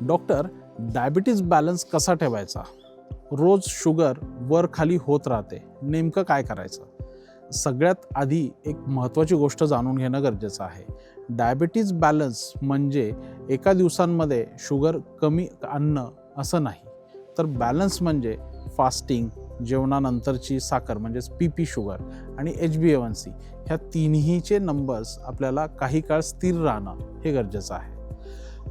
Doctor, diabetes balance कसा ठेवायचा? रोज sugar वर खाली होत राहते, नेमकं काय करायचं? सगळ्यात आधी एक महत्त्वाची गोष्ट जाणून घेणं गरजेचं आहे. डायबिटीज बॅलन्स म्हणजे एका दिवसांमध्ये शुगर कमी आणणं असं नाही, तर बॅलन्स म्हणजे फास्टिंग, जेवणानंतरची साखर म्हणजेच पी शुगर आणि HbA1c ह्या तिन्हीचे नंबर्स आपल्याला काही काळ स्थिर राहणं हे गरजेचं आहे.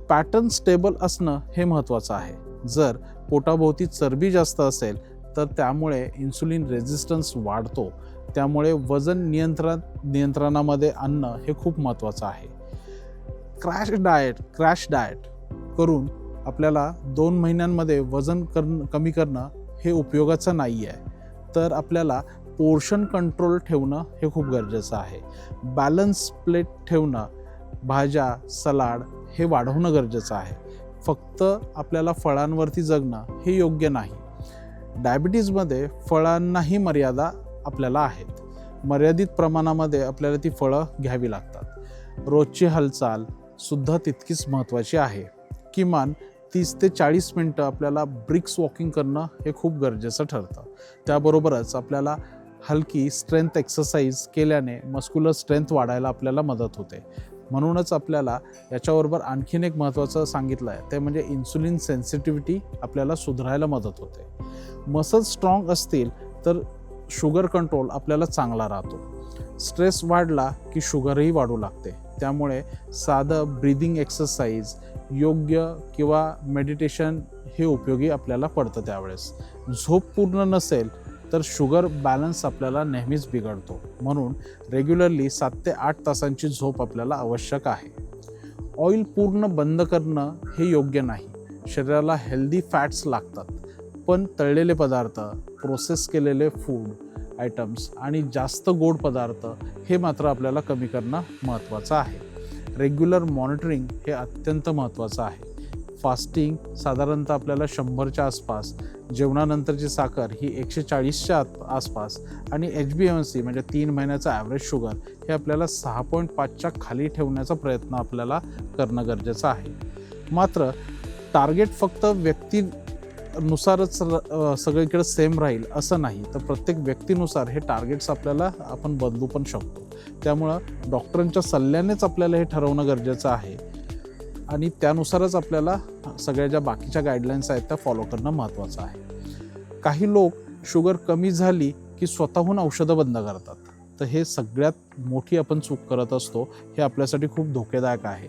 पॅटर्न स्टेबल असणं हे महत्त्वाचं आहे. जर पोटाभोवती चरबी जास्त असेल तर त्यामुळे इन्सुलिन रेझिस्टन्स वाढतो, त्यामुळे वजन नियंत्रणामध्ये आणणं हे खूप महत्त्वाचं आहे. क्रॅश डाएट करून आपल्याला 2 महिन्यांमध्ये वजन कमी करणं हे उपयोगाचं नाही आहे. तर आपल्याला पोर्शन कंट्रोल ठेवणं हे खूप गरजेचं आहे. बॅलन्स प्लेट ठेवणं, भाज्या, सलाड हे वाढवणं गरजेचं आहे. फक्त आपल्याला फळांवरती जगणं हे योग्य नाही. डायबिटीजमध्ये फळांनाही मर्यादा आपल्याला आहेत. मर्यादित प्रमाणामध्ये आपल्याला ती फळं घ्यावी लागतात. रोजची हालचाल सुद्धा तितकीच महत्त्वाची आहे. किमान 30 ते 40 मिनटं आपल्याला ब्रिक्स वॉकिंग करणं हे खूप गरजेचं ठरतं. त्याबरोबरच आपल्याला हलकी स्ट्रेंथ एक्सरसाइज केल्याने मस्क्युलर स्ट्रेंथ वाढायला आपल्याला मदत होते. म्हणूनच आपल्याला याच्याबरोबर आणखीन एक महत्त्वाचं सांगितलं आहे, ते म्हणजे इन्सुलिन सेन्सिटिव्हिटी आपल्याला सुधारायला मदत होते. मसल्स स्ट्रॉंग असतील तर शुगर कंट्रोल आपल्याला चांगला राहतो. स्ट्रेस वाढला की शुगरही वाढू लागते. त्यामुळे साधं ब्रीदिंग एक्सरसाइज, योग्य किंवा मेडिटेशन हे उपयोगी आपल्याला पडतं. त्यावेळेस झोप पूर्ण नसेल तर शुगर बॅलन्स आपल्याला नेहमीच बिघडतो. म्हणून रेग्युलरली 7 ते 8 तासांची झोप आपल्याला आवश्यक आहे. ऑइल पूर्ण बंद करणं हे योग्य नाही. शरीराला हेल्दी फॅट्स लागतात, पण तळलेले पदार्थ, प्रोसेस केलेले फूड आयटम्स आणि जास्त गोड पदार्थ हे मात्र आपल्याला कमी करणं महत्त्वाचं आहे. रेग्युलर मॉनिटरिंग हे अत्यंत महत्त्वाचं आहे. फास्टिंग साधारणतः आपल्याला 100च्या आसपास, जेवणानंतरची साखर ही 140च्या आसपास आणि HbA1c म्हणजे 3 महिन्याचा ॲव्हरेज शुगर हे आपल्याला 6.5च्या खाली ठेवण्याचा प्रयत्न आपल्याला करणं गरजेचं आहे. मात्र टार्गेट फक्त व्यक्तीनुसारच सगळीकडे सेम राहील असं नाही, तर प्रत्येक व्यक्तीनुसार हे टार्गेट्स आपल्याला आपण बदलू पण शकतो. त्यामुळं डॉक्टरांच्या सल्ल्यानेच आपल्याला हे ठरवणं गरजेचं आहे आणि त्यानुसारच आपल्याला सगळ्या ज्या बाकीच्या गाईडलाईन्स आहेत त्या फॉलो करणं महत्त्वाचं आहे. काही लोक शुगर कमी झाली की स्वतःहून औषधं बंद करतात, तर हे सगळ्यात मोठी आपण चूक करत असतो. हे आपल्यासाठी खूप धोकेदायक आहे.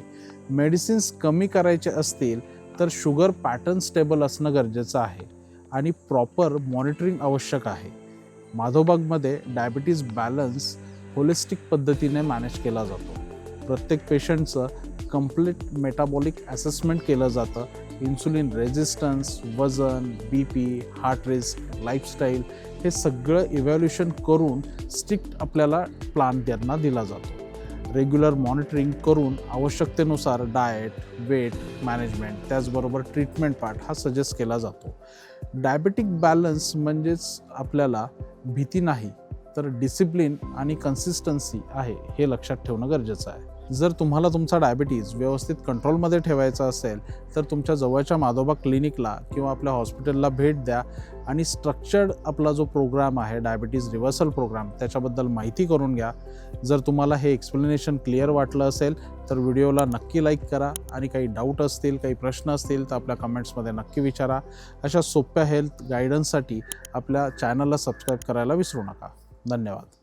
मेडिसिन्स कमी करायचे असतील तर शुगर पॅटर्न स्टेबल असणं गरजेचं आहे आणि प्रॉपर मॉनिटरिंग आवश्यक आहे. माधवबागमध्ये डायबिटीज बॅलन्स होलिस्टिक पद्धतीने मॅनेज केला जातो. प्रत्येक पेशंटचं कंप्लीट मेटाबॉलिक असेसमेंट केलं जातं. इन्सुलिन रेझिस्टन्स, वजन, BP, हार्ट रिस्क, लाईफस्टाईल हे सगळं इव्हॅल्युएशन करून स्ट्रिक्ट आपल्याला प्लॅन त्यांना दिला जातो. रेग्युलर मॉनिटरिंग करून आवश्यकतेनुसार डाएट, वेट मॅनेजमेंट, त्याचबरोबर ट्रीटमेंट पार्ट हा सजेस्ट केला जातो. डायबेटिक बॅलन्स म्हणजेच आपल्याला भीती नाही, तर डिसिप्लिन आणि कन्सिस्टन्सी आहे हे लक्षात ठेवणं गरजेचं आहे. जर तुम्हाला तुमचा डायबिटीज व्यवस्थित कंट्रोलमध्ये ठेवायचा असेल तर तुमच्या जवळच्या माधवबाग क्लिनिकला किंवा आपल्या हॉस्पिटलला भेट द्या आणि स्ट्रक्चर्ड आपला जो प्रोग्राम आहे डायबिटीज रिव्हर्सल प्रोग्राम त्याच्याबद्दल माहिती करून घ्या. जर तुम्हाला हे एक्सप्लेनेशन क्लिअर वाटलं असेल तर व्हिडिओला नक्की लाईक करा आणि काही डाऊट असतील, काही प्रश्न असतील तर आपल्या कमेंट्समध्ये नक्की विचारा. अशा सोप्या हेल्थ गायडन्ससाठी आपल्या चॅनलला सबस्क्राईब करायला विसरू नका. धन्यवाद.